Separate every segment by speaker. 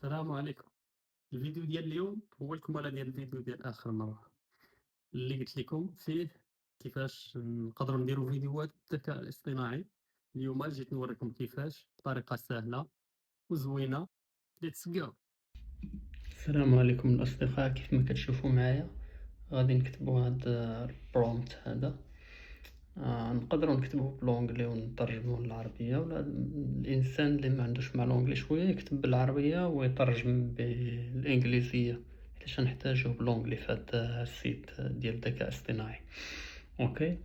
Speaker 1: السلام عليكم. الفيديو ديال اليوم هو الكمالة ديال الفيديو ديال آخر مرة، اللي قلت لكم فيه كيفاش نقدروا نديروا فيديوهات بالذكاء الاصطناعي. اليوم جيت نوريكم كيفاش بطريقة سهلة وزوينة. ليتس جو. السلام عليكم الأصدقاء، كيف ما كتشوفوا معايا غادي نكتبوا هاد البرومبت هذا. نقدروا نكتبوه بالونجلي ونترجموه للعربية، ولا الإنسان اللي ما عندوش مع الونجلي شوية يكتب بالعربية ويترجم بالإنجليزية، حيت نحتاجوه بالونجلي في هاد السيت ديال الذكاء الاصطناعي. اوكي،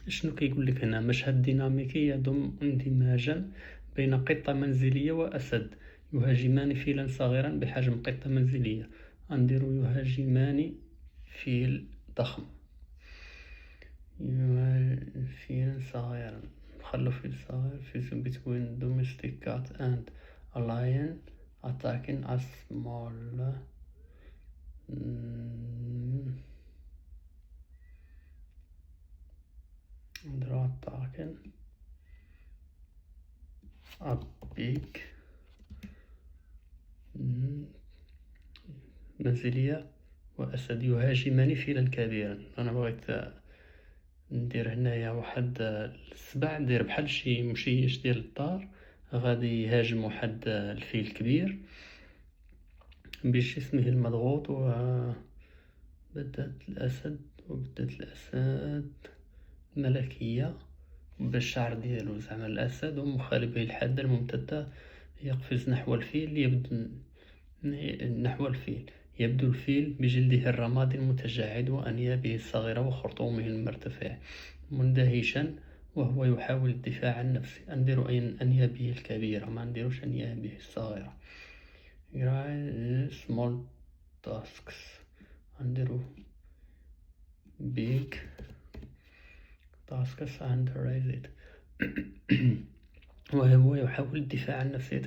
Speaker 1: شنو كيقول لك هنا؟ مشهد ديناميكي يضم اندماجا بين قطة منزلية وأسد يهاجمان فيلا صغيرا بحجم قطة منزلية. نديرو يهاجمان فيل ضخم، فيل صغيرا، نخلو فيل صغير في between domestic cat and a lion attacking a small attacking a big منزلية وأسد يهاجمان فيلا كبيرا. أنا بغيت ندير هنايا واحد السبع، ندير بحال شي مشيش ديال الدار غادي يهاجم واحد الفيل كبير باسمه المضغوط. وبدات الأسد ملكية بالشعر ديالو زعما الأسد ومخالبه الحادة الممتدة يقفز نحو الفيل. يبدو الفيل بجلده الرمادي المتجعد وأنيابه الصغيرة وخرطومه المرتفع مندهشا وهو يحاول الدفاع عن نفسه. نديرو أنيابه الكبيرة، ما نديروش أنيابه الصغيرة. small tasks، نديرو big tasks and raise it. وهو يحاول الدفاع عن نفسه.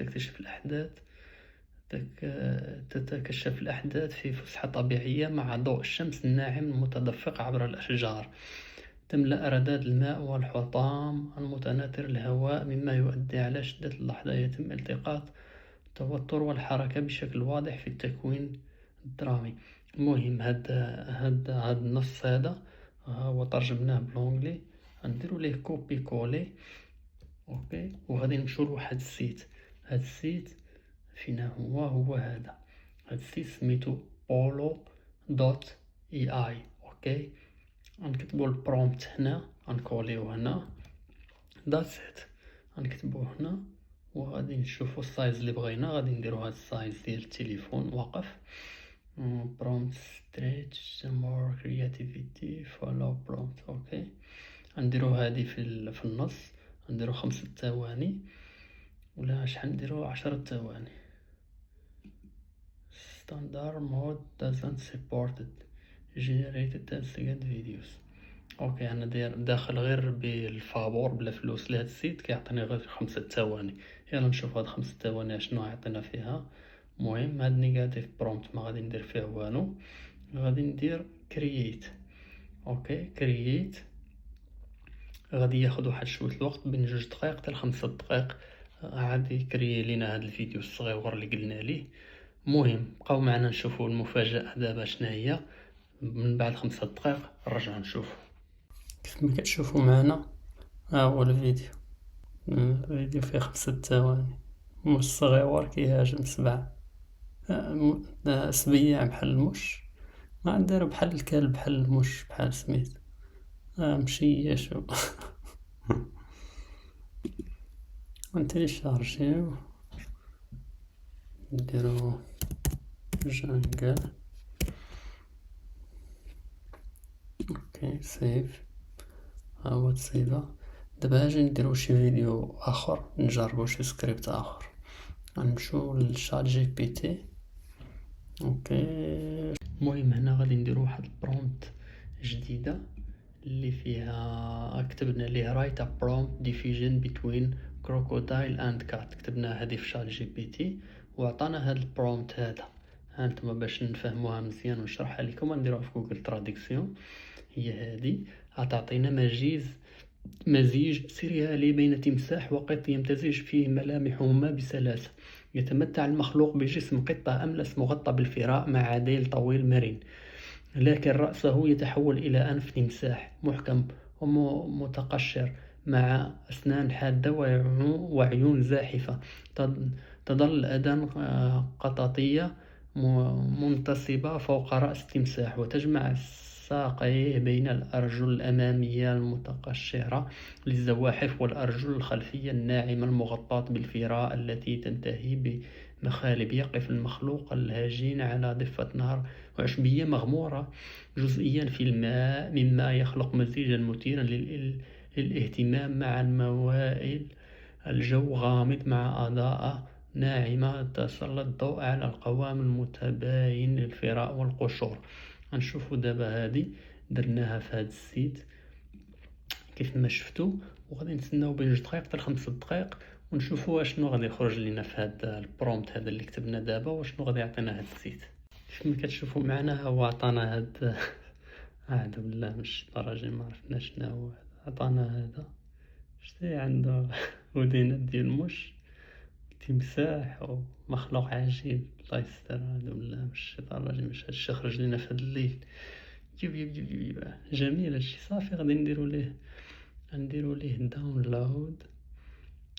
Speaker 1: تتكشف الأحداث في فسحة طبيعية مع ضوء الشمس الناعم المتدفق عبر الأشجار. تملأ رذاذ الماء والحطام المتناثر الهواء مما يؤدي على شدة اللحظة. يتم التقاط التوتر والحركة بشكل واضح في التكوين الدرامي. المهم هاد النص هذا هو ترجمناه بالونجلي، نديرو ليه كوبي كولي. اوكي، وغادي نمشيو لواحد السيت. هاد السيت فينا هو هذا. هاد السيت سميتو polo.ai. اوكي، غنكتبو البرومبت هنا، غنكوليو هنا، داتس ات، غنكتبوه هنا وغادي نشوفو السايز اللي بغينا. غادي نديرو هاد السايز ديال التليفون واقف. prompt stretch more creativity follow prompt. اوكي، غنديرو هادي في النص، نديرو 5 ثواني ولا شحال نديرو 10 ثواني. standard mode doesn't support it generated 10 second videos. اوكي، انا داخل غير بالفابور بلا فلوس لهاد السيت، كيعطيني غير 5 ثواني. يلا نشوف هاد 5 ثواني شنو يعطينا فيها. المهم هاد نيجاتيف برومبت ما غادي ندير فيه والو، غادي ندير كرييت. اوكي، كرييت غادي ياخد واحد شويه الوقت بين 2 دقائق حتى 5 دقائق عاد يكري لينا هاد الفيديو الصغير اللي قلنا ليه. المهم بقاو معنا نشوفوا المفاجأة دابا شنو هي. من بعد 5 دقائق نرجع نشوفوا. كيف ما كتشوفوا معنا ها هو الفيديو فيه 5 ثواني. مش صغيور كيهاجم 7 سبيع بحال المش، ما نديرو بحال الكلب بحال المش بحال سميت مشيشو. نتيليشارجيو نديرو جانجل. اوكي سيف، ها هو تسيفا. دابا اجي نديرو شي فيديو اخر، نجربو شي سكريبت اخر. غنمشيو للشات جي بي تي. اوكي، المهم هنا غادي نديرو واحد البرومبت جديده اللي فيها كتبنا ليه رايت ا برومبت ديفيجن بين كروكودايل اند كات. كتبنا هذه في شات جي بي تي وعطانا هذا البرومبت هذا. هانتوما باش نفهموها مزيان ونشرحها لكم نديروها في جوجل تراديكسيون. هي هذه غتعطينا مجيز
Speaker 2: مزيج سريالي بين تمساح وقط يمتزج فيه ملامحهما بسلاسة. يتمتع المخلوق بجسم قطة أملس مغطى بالفراء مع ديل طويل مرن، لكن رأسه يتحول إلى أنف تمساح محكم ومتقشر مع أسنان حادة وعيون زاحفة. تظل الأذان قطاطية منتصبة فوق رأس التمساح، وتجمع ساقيه بين الأرجل الأمامية المتقشرة للزواحف والأرجل الخلفية الناعمة المغطاة بالفراء التي تنتهي بمخالب. يقف المخلوق الهجين على ضفة نهر وعشبية مغمورة جزئيا في الماء، مما يخلق مزيجا مثيرا للاهتمام مع الموائل. الجو غامض مع أضاءة ناعمة تسلط الضوء على القوام المتباين للفراء والقشور. غنشوفو دابا هادي درناها في هاد السيت كيف ما شفتو، وغادي نتسناو بين 2 دقائق حتى 5 دقائق ونشوفو اشنو غادي يخرج لينا في هاد البرومبت هذا اللي كتبنا دابا، واشنو غادي يعطينا هاد السيت. كيف ما كتشوفو معنا هو عطانا هاد أعوذ بالله من الشيطان الرجيم، معرفناش شناهو هذا. عطانا هذا شتي عنده ودينات ديال المش تمساح ومخلوق عجيب. الله يستر، أعوذ بالله من الشيطان الرجيم. واش هادشي خرج لينا في هاد الليل؟ جيب جميل هادشي. صافي غادي نديرو ليه داونلود.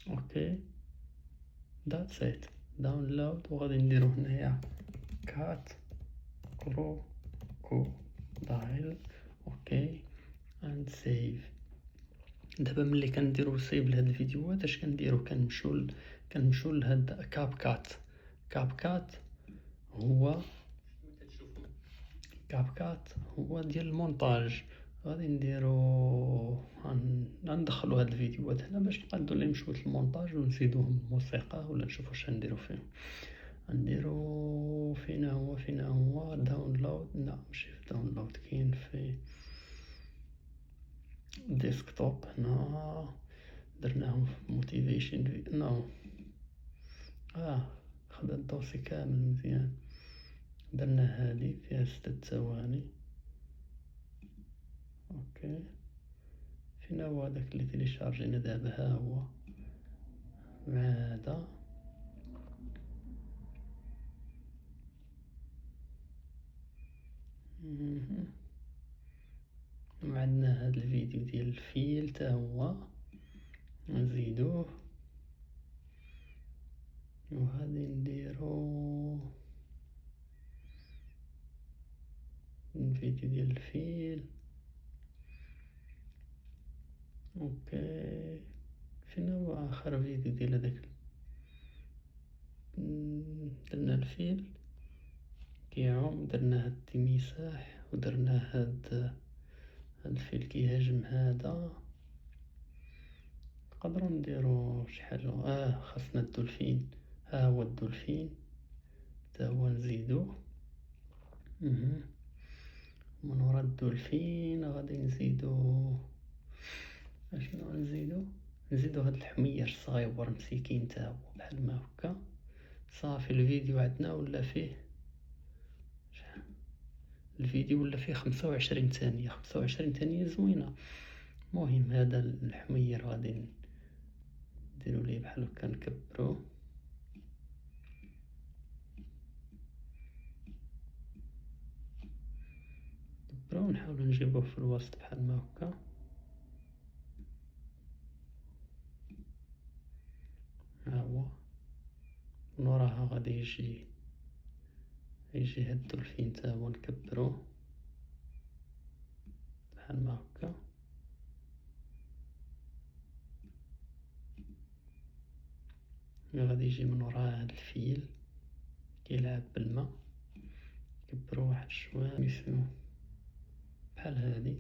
Speaker 2: اوكي ذاتس ات، داونلود. وغادي نديرو هنايا كات كروكودايل. اوكي اند سيف. دابا ملي كنديرو سيف لهاد الفيديوهات اش كنديرو؟ كنمشيو لهاد كاب كات هو ديال المونتاج. غادي نديرو غندخلو هاد الفيديوهات هنا باش نقادو لي نمشيو للمونتاج ونزيدوهم الموسيقى ولا نشوفو اش نديرو فيهم. نديرو فين هو داونلود. لا ماشي في داونلود، كاين في ديسكتوب. هنا درناهم في موتيفيشن نو. خدا الدوسي كامل مزيان. درنا هادي فيها 6 ثواني. اوكي فين هو هداك اللي تيليشارجينا دابا؟ ها هو مع هذا. وعندنا هاد الفيديو ديال الفيل تا هو نزيدوه. وغادي نديرو الفيديو ديال الفيل. اوكي فين هو اخر فيديو ديال هداك؟ درنا الفيل كيعوم، درنا هاد التمساح، ودرنا هاد الفيل كيهاجم هذا. نقدروا نديرو شي حاجه. خاصنا الدولفين. ها هو الدولفين تا هو نزيدوه. من ورا الدولفين غادي نزيدو اشنو نزيدو هاد الحمير الصغيور مسكين تا هو بحال ما هكا. صافي الفيديو عندنا ولا فيه شحال؟ الفيديو ولا فيه 25 ثانيه. 25 ثانيه زوينه. المهم هذا الحمير غادي نديرو ليه بحال هكا، نكبرو ونحاولو نجيبوه في الوسط بحال ما هكا. ها هو من وراها غادي يجي هاد الدولفين تا هو نكبروه بحال ما هكا. غادي يجي من وراها هاد الفيل كيلعب بالما. كبرو واحد شويه ميسيو بحال هادي.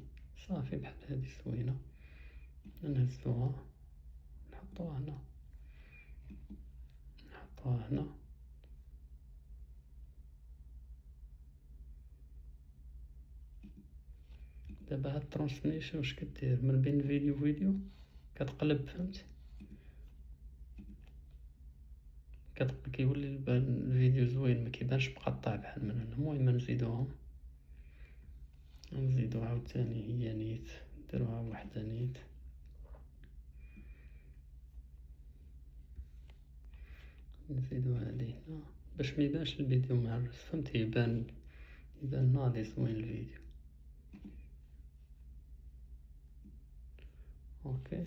Speaker 2: صافي بحال هادي زوينه. نهزوها نحطوها هنا. دابا هاد الترانسميشن واش كدير؟ من بين فيديو كتقلب، فهمتي؟ كيولي الفيديو زوين، ما كيبانش مقطع بحال من هنا. المهم نزيدوهم، نزيدو عاوتاني هي نيت، نديروها وحده نيت. نزيدو هادي هنا باش ميبانش الفيديو مهرس، فهمتي؟ يبان ناضي زوين الفيديو. اوكي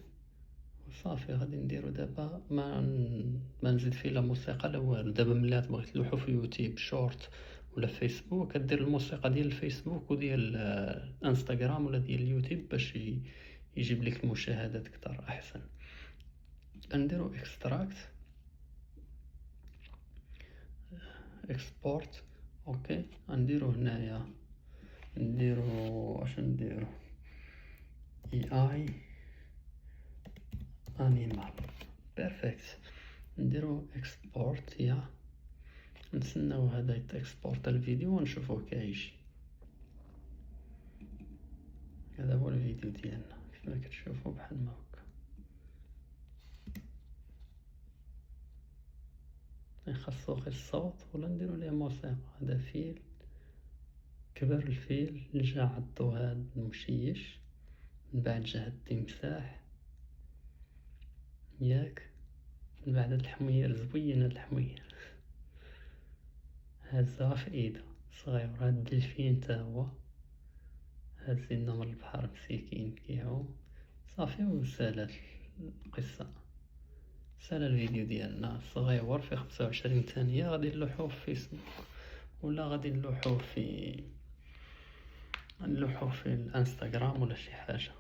Speaker 2: صافي غادي نديرو دابا ما نزيد فيه لا موسيقى لا والو. دابا ملي تبغي تلوحو في يوتيوب شورت ولا فيسبوك كدير الموسيقى ديال الفيسبوك وديال انستغرام ولا ديال اليوتيوب باش يجيب لك المشاهدات اكثر احسن. نديرو اكسبورت. اوكي نديرو هنايا نديرو اش نديرو اي انيمال بيرفكت. نديرو اكسبورت يا نتسناو هذا يتكسبورت الفيديو ونشوفوه كيجي. هذا هو الفيديو ديالنا كيفما كتشوفوا بحال ما هكا. يخصو غير الصوت ولا نديرو ليه موسيقى. هذا فيل كبر الفيل جا عضو هاد المشيش من بعد جا هاد التمساح ياك من بعد هاد الحمير زوين. هاد الحمير هازها في ايده صغير. هاد الدلفين تا هو هازينا من البحر مسكين كيعوم. صافي وسالات القصة. سال الفيديو ديالنا صغيور في 25 ثانية. غادي نلوحوه في فيسبوك ولا غادي نلوحوه في الانستغرام ولا شي حاجة.